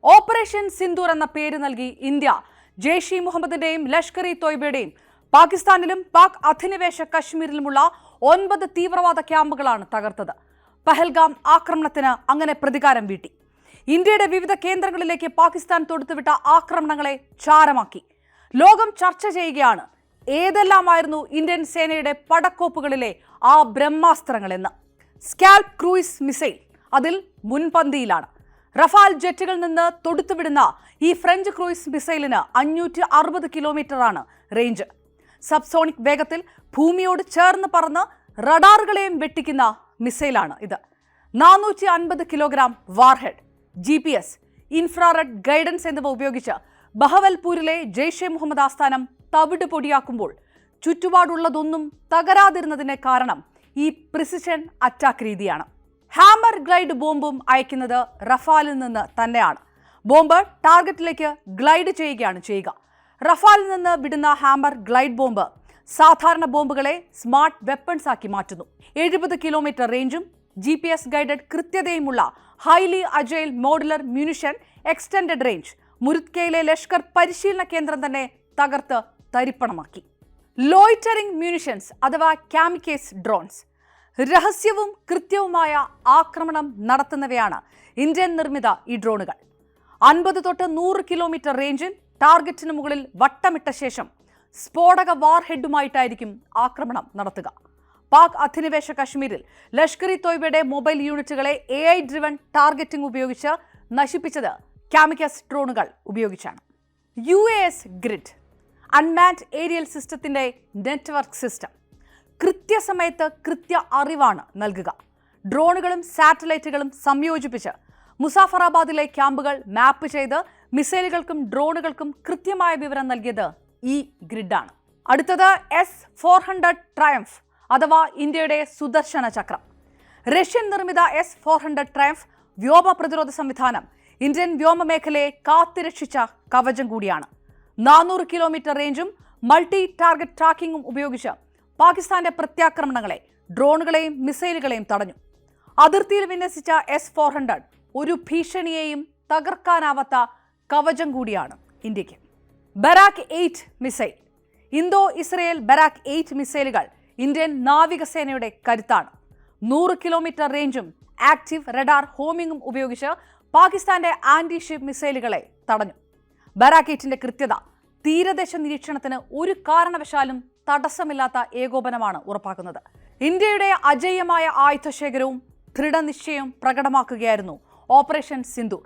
Operation Sindoor എന്ന പേര് നൽകി ഇന്ത്യ ജെയ്ഷെ മുഹമ്മദിന്റെയും ലഷ്കർ ഇ തോയ്ബയുടെയും പാകിസ്ഥാനിലും പാക് അധിനിവേശ കശ്മീരിലുമുള്ള 9 തീവ്രവാദ ക്യാമ്പുകളാണ് തകർത്തത്. പഹൽഗാം ആക്രമണത്തിന് അങ്ങനെ പ്രതികാരം വീട്ടി. ഇന്ത്യയുടെ വിവിധ കേന്ദ്രങ്ങളിലേക്ക് പാകിസ്ഥാൻ തൊടുത്തുവിട്ട ആക്രമണങ്ങളെ ചാരമാക്കി. ലോകം ചർച്ച ചെയ്യുകയാണ് ഏതെല്ലാമായിരുന്നു ഇന്ത്യൻ സേനയുടെ പടക്കോപ്പുകളിലെ ആ ബ്രഹ്മാസ്ത്രങ്ങളെന്ന്. സ്കാൽപ് ക്രൂയിസ് മിസൈൽ അതിൽ മുൻപന്തിയിലാണ്. റഫാൽ ജെറ്റുകളിൽ നിന്ന് തൊടുത്തുവിടുന്ന ഈ ഫ്രഞ്ച് ക്രൂയിസ് മിസൈലിന് 560 കിലോമീറ്ററാണ് റേഞ്ച്. സബ്സോണിക് വേഗത്തിൽ ഭൂമിയോട് ചേർന്ന് പറന്ന് റഡാറുകളെയും വെട്ടിക്കുന്ന മിസൈലാണ് ഇത്. 450 kilogram warhead, GPS, infrared guidance എന്നിവ ഉപയോഗിച്ച് ബഹവൽപൂരിലെ ജെയ്ഷെ മുഹമ്മദ് ആസ്ഥാനം തവിട് പൊടിയാക്കുമ്പോൾ ചുറ്റുപാടുള്ളതൊന്നും തകരാതിരുന്നതിന് കാരണം ഈ പ്രിസിഷൻ അറ്റാക്ക് രീതിയാണ്. ഹാമർ ഗ്ലൈഡ് ബോംബും അയക്കുന്നത് റഫാലിൽ നിന്ന് തന്നെയാണ്. ബോംബ് ടാർഗറ്റിലേക്ക് ഗ്ലൈഡ് ചെയ്യുകയാണ് ചെയ്യുക. റഫാലിൽ നിന്ന് വിടുന്ന ഹാമർ ഗ്ലൈഡ് ബോംബ് സാധാരണ ബോംബുകളെ സ്മാർട്ട് വെപ്പൺസ് ആക്കി മാറ്റുന്നു. 70 കിലോമീറ്റർ റേഞ്ചും GPS ഗൈഡഡ് കൃത്യതയുമുള്ള highly agile modular munition extended range മുരുത്കയിലെ ലഷ്കർ പരിശീലന കേന്ദ്രം തന്നെ തകർത്ത് തരിപ്പണമാക്കി. ലോയിറ്ററിംഗ് മ്യൂണിഷൻസ് അഥവാ കാമിക്കേസ് ഡ്രോൺസ്. രഹസ്യവും കൃത്യവുമായ ആക്രമണം നടത്തുന്നവയാണ് ഇന്ത്യൻ നിർമ്മിത ഈ ഡ്രോണുകൾ. 50 തൊട്ട് 100 കിലോമീറ്റർ റേഞ്ചിൽ ടാർഗറ്റിന് മുകളിൽ വട്ടമിട്ട ശേഷം സ്ഫോടക വാർഹെഡുമായിട്ടായിരിക്കും ആക്രമണം നടത്തുക. പാക് അധിനിവേശ കശ്മീരിൽ ലഷ്കർ ഇ തോയ്ബയുടെ മൊബൈൽ യൂണിറ്റുകളെ AI ഡ്രിവൺ ടാർഗറ്റിംഗ് ഉപയോഗിച്ച് നശിപ്പിച്ചത് കാമിക്കസ് ഡ്രോണുകൾ ഉപയോഗിച്ചാണ്. UAS ഗ്രിഡ് അൺമാൻഡ് ഏരിയൽ സിസ്റ്റത്തിന്റെ നെറ്റ്വർക്ക് സിസ്റ്റം. കൃത്യസമയത്ത് കൃത്യ അറിവാണ് നൽകുക. ഡ്രോണുകളും സാറ്റലൈറ്റുകളും സംയോജിപ്പിച്ച് മുസാഫറാബാദിലെ ക്യാമ്പുകൾ മാപ്പ് ചെയ്ത് മിസൈലുകൾക്കും ഡ്രോണുകൾക്കും കൃത്യമായ വിവരം നൽകിയത് ഈ ഗ്രിഡാണ്. അടുത്തത് S-400 ട്രയംഫ് അഥവാ ഇന്ത്യയുടെ സുദർശന ചക്രം. റഷ്യൻ നിർമ്മിത S-400 ട്രയംഫ് വ്യോമ പ്രതിരോധ സംവിധാനം ഇന്ത്യൻ വ്യോമമേഖലയെ കാത്തുരക്ഷിച്ച കവചം കൂടിയാണ്. 400 കിലോമീറ്റർ റേഞ്ചും മൾട്ടി ടാർഗറ്റ് ട്രാക്കിംഗും ഉപയോഗിച്ച് പാകിസ്ഥാന്റെ പ്രത്യാക്രമണങ്ങളെ ഡ്രോണുകളെയും മിസൈലുകളെയും തടഞ്ഞു. അതിർത്തിയിൽ വിന്യസിച്ച S-400 ഒരു ഭീഷണിയെയും തകർക്കാനാവാത്ത കവചം കൂടിയാണ് ഇന്ത്യക്ക്. Barak 8 missile. Indo Israel Barak 8 മിസൈലുകൾ ഇന്ത്യൻ നാവികസേനയുടെ കരുത്താണ്. 100 കിലോമീറ്റർ റേഞ്ചും ആക്റ്റീവ് റഡാർ ഹോമിംഗും ഉപയോഗിച്ച് പാകിസ്ഥാന്റെ ആന്റി ഷിപ്പ് മിസൈലുകളെ തടഞ്ഞു. ബരാക് 8ന്റെ കൃത്യത തീരദേശ നിരീക്ഷണത്തിന് ഒരു കാരണവശാലും തടസ്സമില്ലാത്ത ഏകോപനമാണ് ഉറപ്പാക്കുന്നത്. ഇന്ത്യയുടെ അജയ്യമായ ആയുധശേഖരവും ദൃഢനിശ്ചയവും പ്രകടമാക്കുകയായിരുന്നു ഓപ്പറേഷൻ സിന്ദൂർ.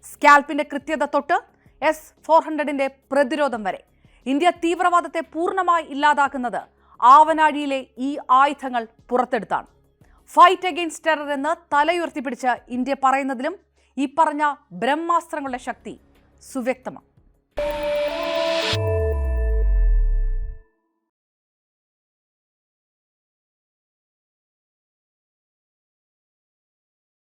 സ്കാൽപ്പിന്റെ കൃത്യത തൊട്ട് S-400ന്റെ പ്രതിരോധം വരെ ഇന്ത്യ തീവ്രവാദത്തെ പൂർണ്ണമായി ഇല്ലാതാക്കുന്നത് ആവനാഴിയിലെ ഈ ആയുധങ്ങൾ പുറത്തെടുത്താണ്. ഫൈറ്റ് അഗെയിൻസ്റ്റ് ടെറർ എന്ന് തലയുയർത്തിപ്പിടിച്ച് ഇന്ത്യ പറയുന്നതിലും ഈ പറഞ്ഞ ബ്രഹ്മാസ്ത്രങ്ങളുടെ ശക്തി സുവ്യക്തമാണ്.